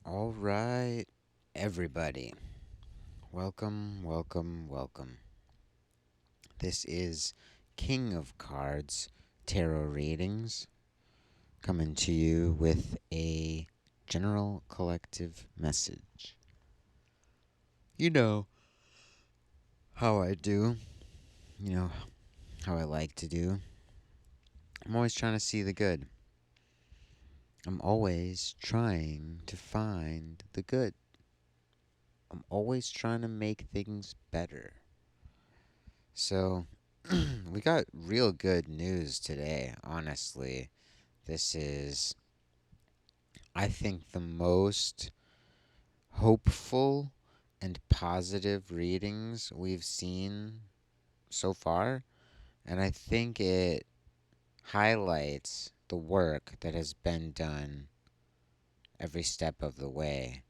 All right, everybody. Welcome, welcome, welcome. This is King of Cards Tarot Readings coming to you with a general collective message. You know how I do, you know how I like to do. I'm always trying to see the good. I'm always trying to find the good. I'm always trying to make things better. So, we got real good news today, honestly. This is, I think, the most hopeful and positive readings we've seen so far. And I think it highlights the work that has been done every step of the way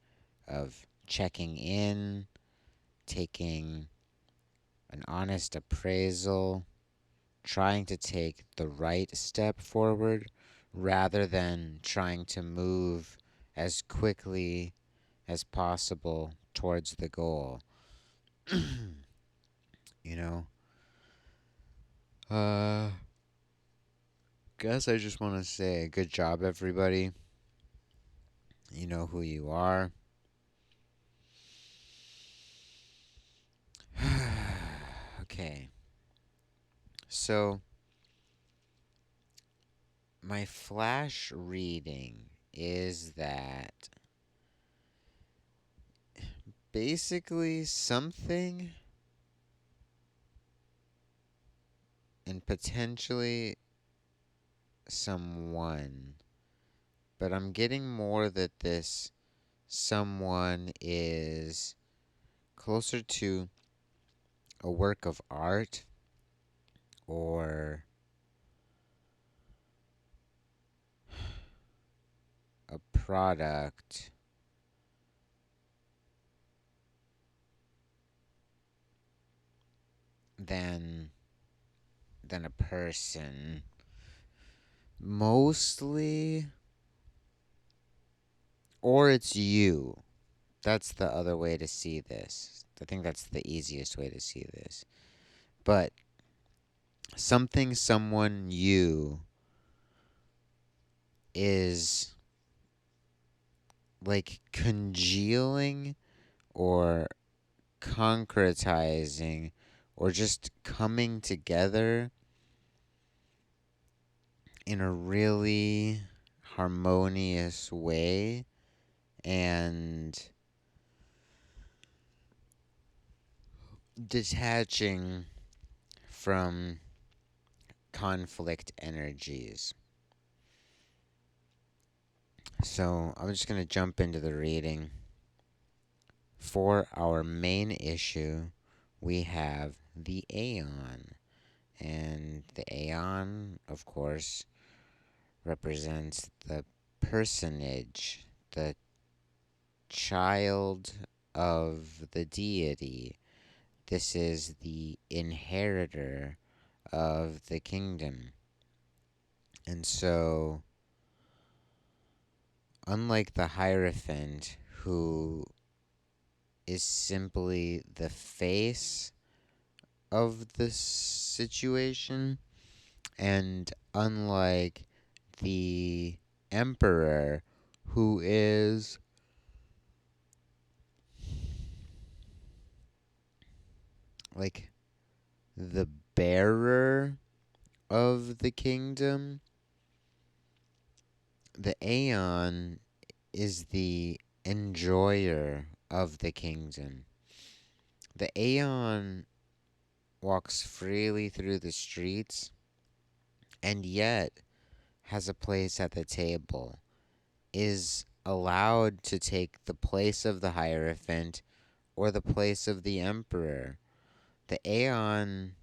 of checking in, taking an honest appraisal, trying to take the right step forward rather than trying to move as quickly as possible towards the goal. you know, uh, guess I just want to say good job, everybody. You know who you are. Okay, so my flash reading is that basically something and potentially someone, but I'm getting more that this someone is closer to a work of art or a product than a person. Mostly, or it's you. That's the other way to see this. I think that's the easiest way to see this. But something, someone, you is like congealing or concretizing or just coming together in a really harmonious way and detaching from conflict energies. So I'm just going to jump into the reading. For our main issue, we have the Aeon. And the Aeon, of course, represents the personage, the child of the deity. This is the inheritor of the kingdom. And so, unlike the Hierophant, who is simply the face of the situation, and unlike the Emperor, who is like the bearer of the kingdom, the Aeon is the enjoyer of the kingdom. The Aeon walks freely through the streets and yet has a place at the table, is allowed to take the place of the Hierophant or the place of the Emperor. The Aeon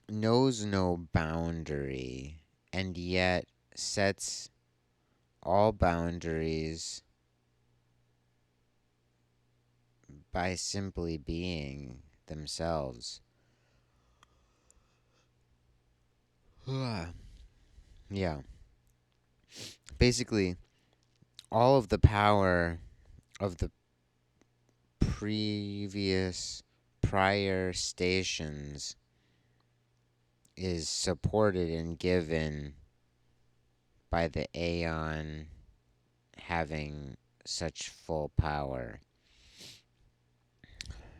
knows no boundary and yet sets all boundaries by simply being themselves. Yeah. Basically, all of the power of the prior stations is supported and given by the Aeon having such full power.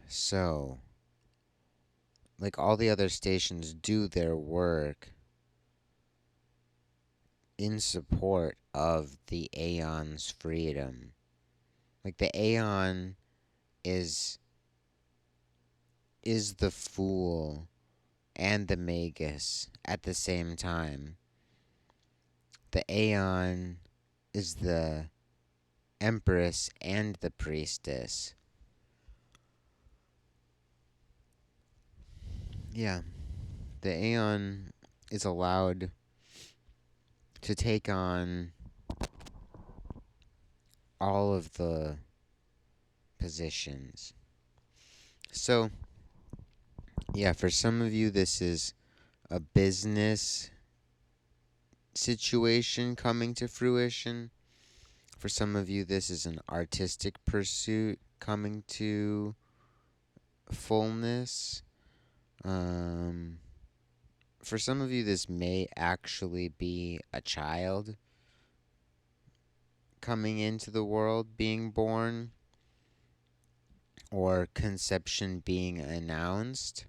So, like, all the other stations do their work in support of the Aeon's freedom. Like, the Aeon is the fool and the magus at the same time. The Aeon is the empress and the priestess. Yeah, the Aeon is allowed to take on all of the positions. So, yeah, for some of you, this is a business situation coming to fruition. For some of you, this is an artistic pursuit coming to fullness. Um, for some of you, this may actually be a child coming into the world, being born, or conception being announced.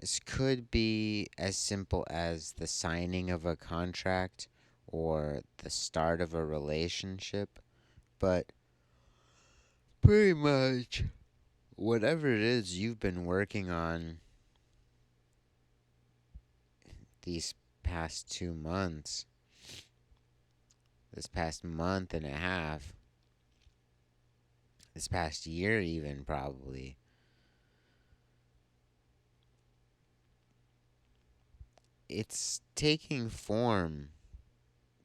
This could be as simple as the signing of a contract or the start of a relationship, but pretty much whatever it is you've been working on these past 2 months, this past month and a half, this past year, even probably, it's taking form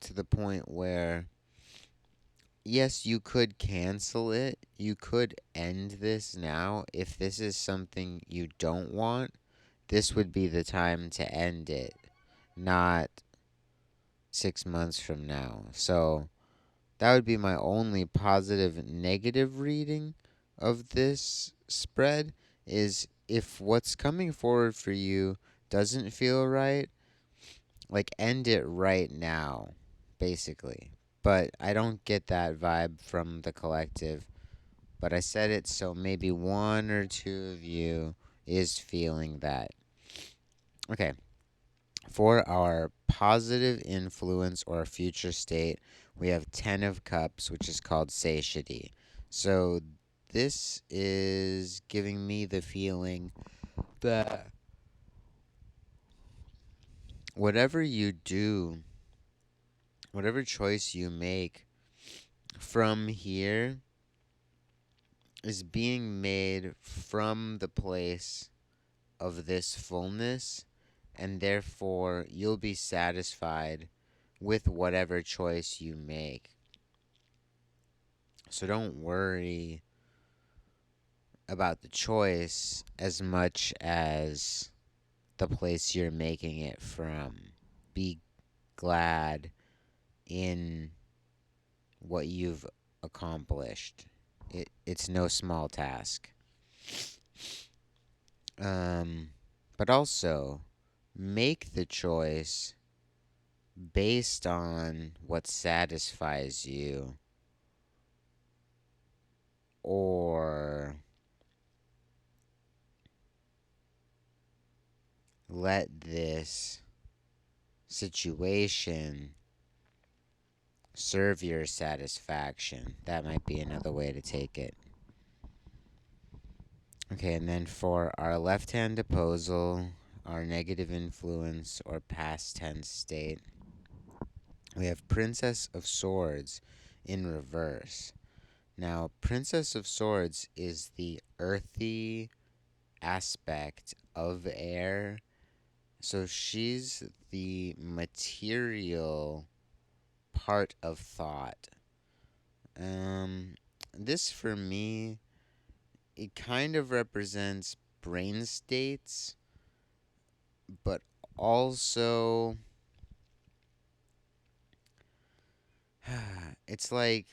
to the point where, yes, you could cancel it. You could end this now. If this is something you don't want, this would be the time to end it, not 6 months from now. So that would be my only positive negative reading of this spread is if what's coming forward for you doesn't feel right, like end it right now, basically. But I don't get that vibe from the collective. But I said it so maybe one or two of you is feeling that. Okay. For our positive influence or future state, we have 10 of Cups, which is called satiety. So this is giving me the feeling that whatever you do, whatever choice you make from here is being made from the place of this fullness, and therefore you'll be satisfied with whatever choice you make. So don't worry about the choice as much as the place you're making it from. Be glad in what you've accomplished. It's no small task. But also make the choice based on what satisfies you, or let this situation serve your satisfaction. That might be another way to take it. Okay, and then for our left hand opposal, our negative influence or past tense state, we have Princess of Swords in reverse. Now, Princess of Swords is the earthy aspect of air. So she's the material part of thought. This for me, it kind of represents brain states, but also it's like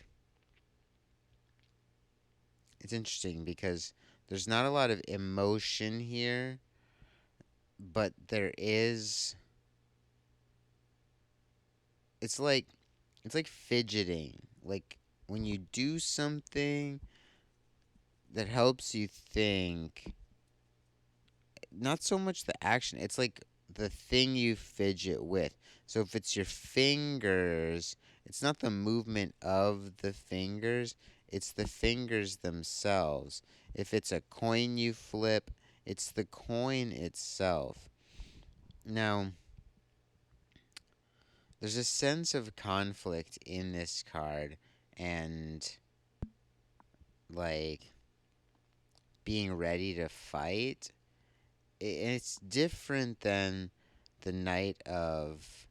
it's interesting because there's not a lot of emotion here, but there is. It's like it's like fidgeting. Like when you do something that helps you think, not so much the action, it's like the thing you fidget with. So if it's your fingers, it's not the movement of the fingers, it's the fingers themselves. If it's a coin you flip, it's the coin itself. Now, there's a sense of conflict in this card and like being ready to fight. It's different than the Knight of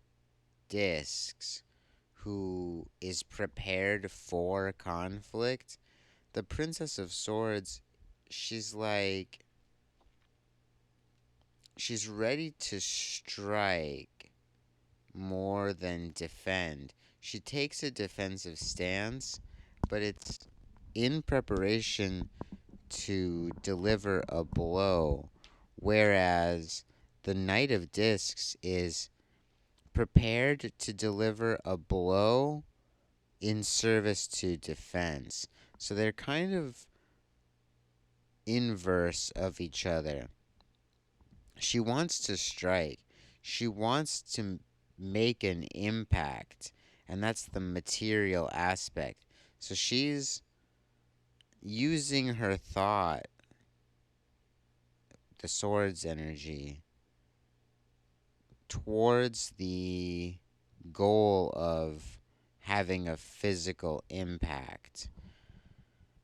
Discs, who is prepared for conflict. The Princess of Swords, she's like, she's ready to strike more than defend. She takes a defensive stance, but it's in preparation to deliver a blow, whereas the Knight of Discs is prepared to deliver a blow in service to defense. So they're kind of inverse of each other. She wants to strike, she wants to make an impact, and that's the material aspect. So she's using her thought, the sword's energy, towards the goal of having a physical impact.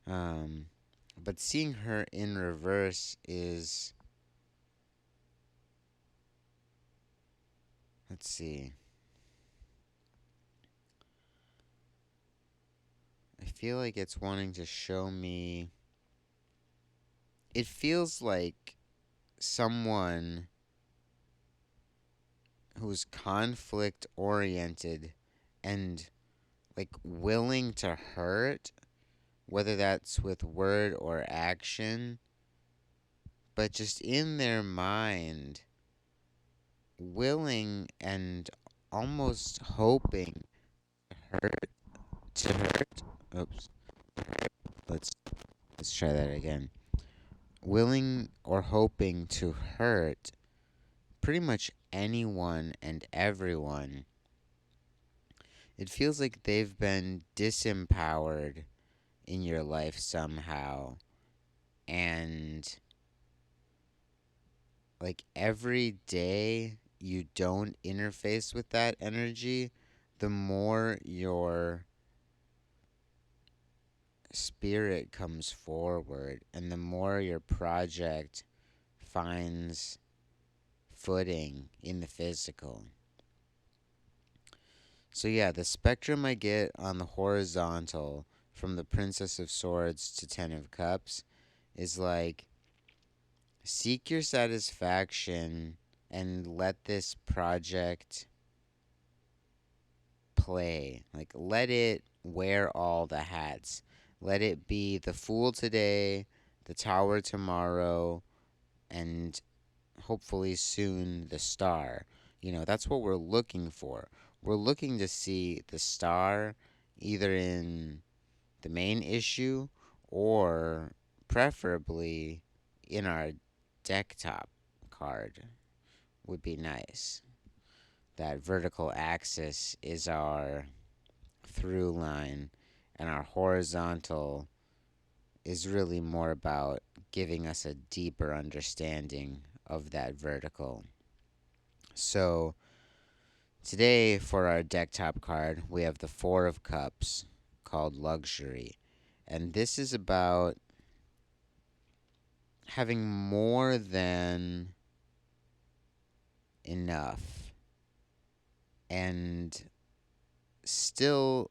Um, but seeing her in reverse is, let's see. I feel like it's wanting to show me. It feels like someone who's conflict oriented and like willing to hurt, whether that's with word or action, but just in their mind, willing and almost hoping hurt to hurt. Oops. Let's let's try that again. Willing or hoping to hurt pretty much anyone and everyone. It feels like they've been disempowered in your life somehow, and like every day you don't interface with that energy, the more your spirit comes forward and the more your project finds footing in the physical. So, yeah, the spectrum I get on the horizontal from the Princess of Swords to Ten of Cups is like, seek your satisfaction and let this project play. Like, let it wear all the hats. Let it be the Fool today, the Tower tomorrow, and hopefully soon the Star. That's what we're looking for. We're looking to see the Star either in the main issue or preferably in our deck top card would be nice. That vertical axis is our through line, and our horizontal is really more about giving us a deeper understanding of that vertical. So, today for our deck top card, we have the Four of Cups called Luxury. And this is about having more than enough and still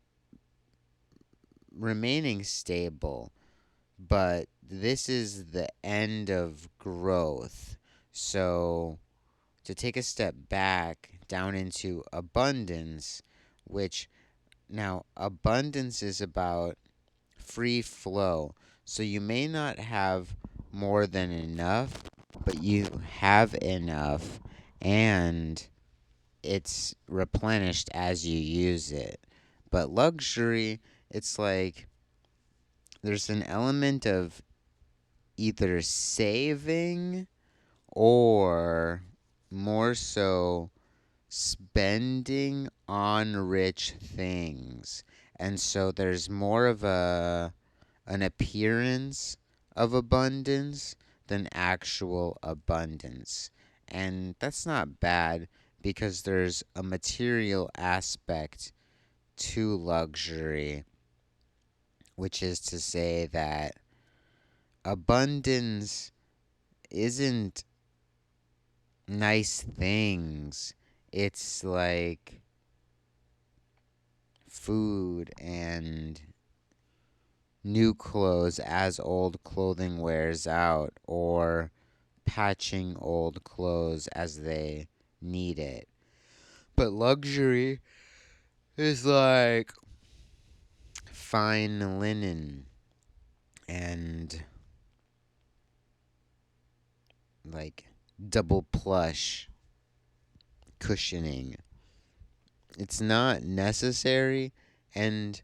remaining stable, but this is the end of growth. So, to take a step back down into abundance, which Now, abundance is about free flow. So you may not have more than enough, but you have enough and it's replenished as you use it. But luxury, it's like there's an element of either saving or more so spending on rich things. And so there's more of an appearance of abundance than actual abundance. And that's not bad because there's a material aspect to luxury, which is to say that abundance isn't nice things. It's like food and new clothes as old clothing wears out, or patching old clothes as they need it. But luxury is like fine linen and like double plush cushioning. It's not necessary and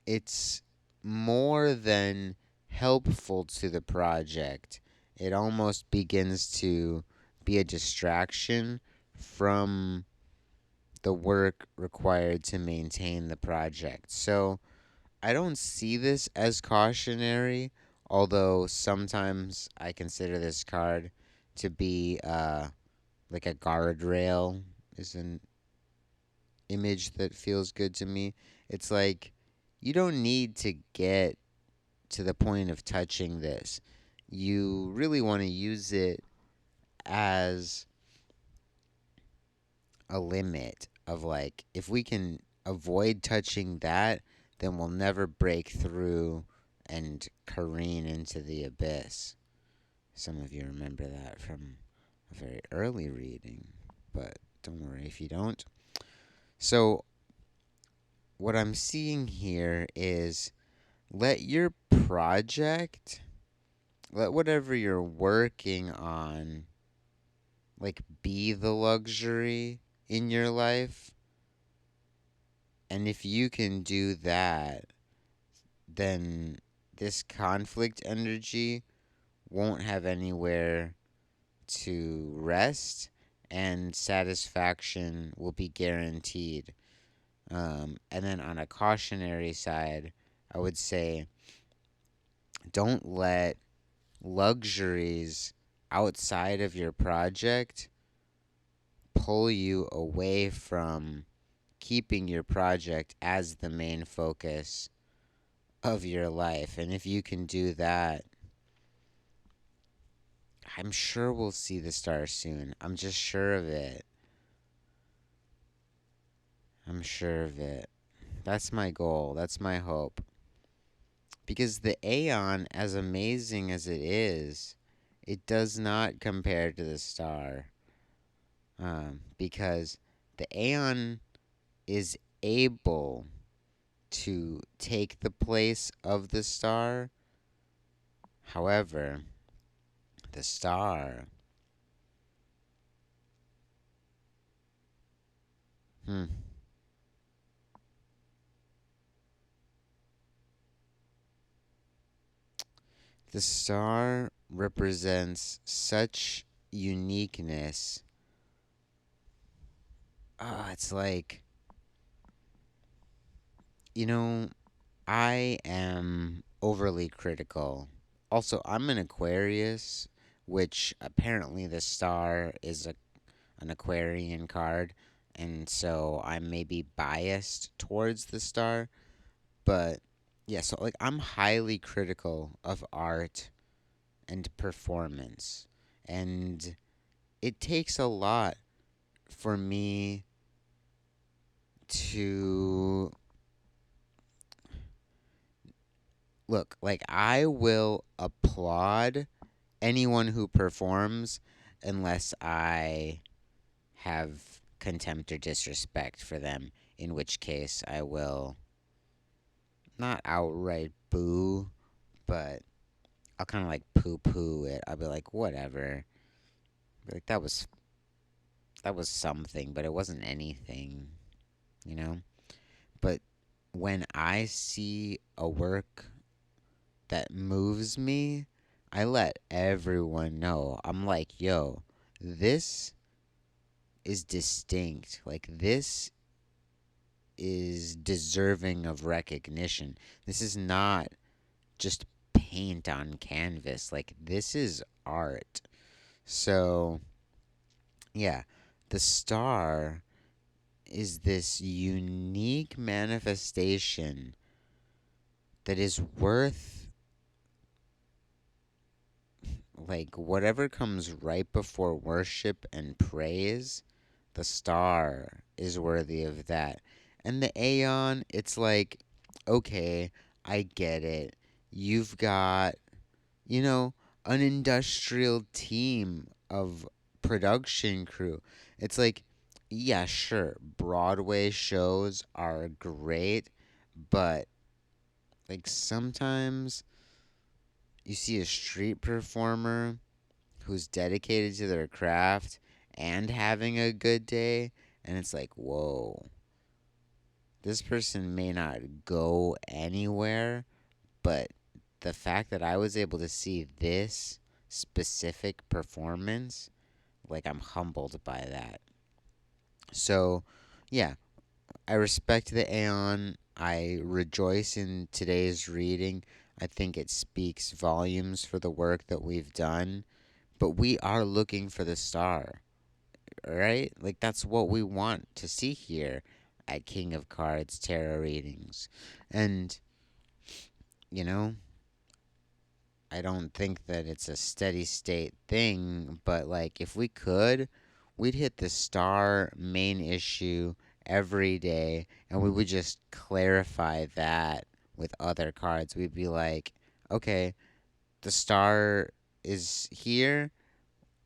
it's more than helpful to the project. It almost begins to be a distraction from the work required to maintain the project. So I don't see this as cautionary, although sometimes I consider this card to be like a guardrail, is an image that feels good to me. It's like you don't need to get to the point of touching this. You really want to use it as a limit of like, if we can avoid touching that, then we'll never break through and careen into the abyss. Some of you remember that from a very early reading, but don't worry if you don't. So, what I'm seeing here is let your project, let whatever you're working on, like, be the luxury in your life. And if you can do that, then this conflict energy won't have anywhere to rest, and satisfaction will be guaranteed. And then on a cautionary side, I would say don't let luxuries outside of your project pull you away from keeping your project as the main focus of your life. And if you can do that, I'm sure we'll see the stars soon. I'm just sure of it. I'm sure of it. That's my goal. That's my hope. Because the Aeon, as amazing as it does not compare to the star. Because the Aeon is able to take the place of the star. However, the star, hmm, the star represents such uniqueness. It's like, you know, I am overly critical. Also, I'm an Aquarius, which apparently the star is an Aquarian card, and so I may be biased towards the star. But yeah, so like I'm highly critical of art and performance, and it takes a lot for me to look, like I will applaud anyone who performs unless I have contempt or disrespect for them. in which case I will not outright boo, but I'll kind of like poo poo it. I'll be like, whatever. Be like, that was something, but it wasn't anything, you know? But when I see a work that moves me, I let everyone know. I'm like, yo, this is distinct. Like, this is deserving of recognition. This is not just paint on canvas. Like, this is art. So, yeah, the star is this unique manifestation that is worth, like, whatever comes right before worship and praise. The star is worthy of that. And the Aeon, it's like, okay, I get it. You've got, you know, an industrial team of production crew. It's like, yeah, sure, Broadway shows are great, but like sometimes you see a street performer who's dedicated to their craft and having a good day, and it's like, whoa, this person may not go anywhere, but the fact that I was able to see this specific performance, like, I'm humbled by that. So, yeah, I respect the Aeon. I rejoice in today's reading. I think it speaks volumes for the work that we've done. But we are looking for the star, right? Like, that's what we want to see here at King of Cards Tarot Readings. And, you know, I don't think that it's a steady state thing, but like, if we could, we'd hit the star main issue every day and we would just clarify that with other cards. We'd be like, okay, the star is here.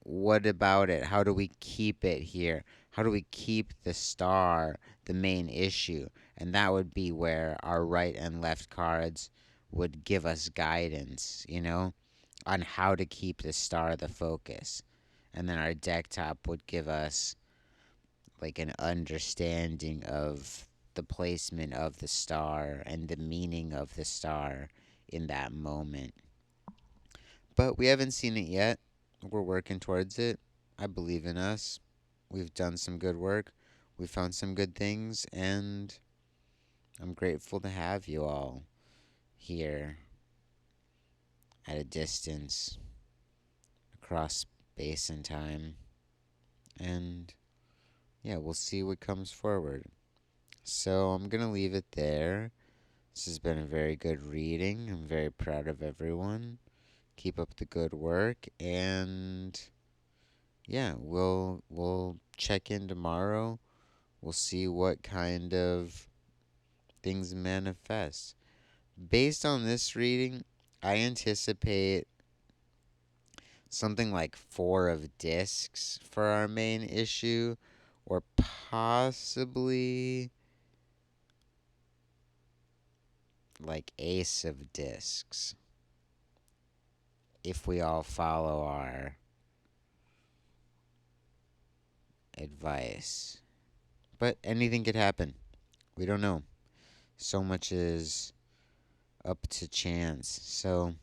What about it? How do we keep it here? How do we keep the star the main issue? And that would be where our right and left cards would give us guidance, on how to keep the star the focus. And then our deck top would give us like an understanding of the placement of the star and the meaning of the star in that moment. But we haven't seen it yet. We're working towards it. I believe in us. We've done some good work. We found some good things, and I'm grateful to have you all here at a distance across space and time. And yeah, we'll see what comes forward. So I'm going to leave it there. This has been a very good reading. I'm very proud of everyone. Keep up the good work, and yeah, we'll check in tomorrow. We'll see what kind of things manifest. Based on this reading, I anticipate something like 4 of discs for our main issue, or possibly like Ace of Discs if we all follow our advice. But anything could happen. We don't know. So much is up to chance. So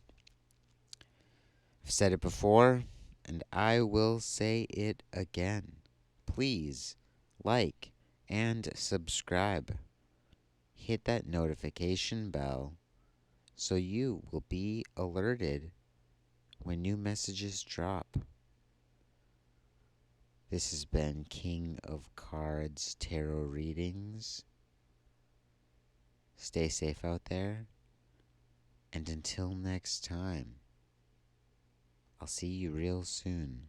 I've said it before, and I will say it again. Please like and subscribe. Hit that notification bell so you will be alerted when new messages drop. This has been King of Cards Tarot Readings. Stay safe out there, and until next time, I'll see you real soon.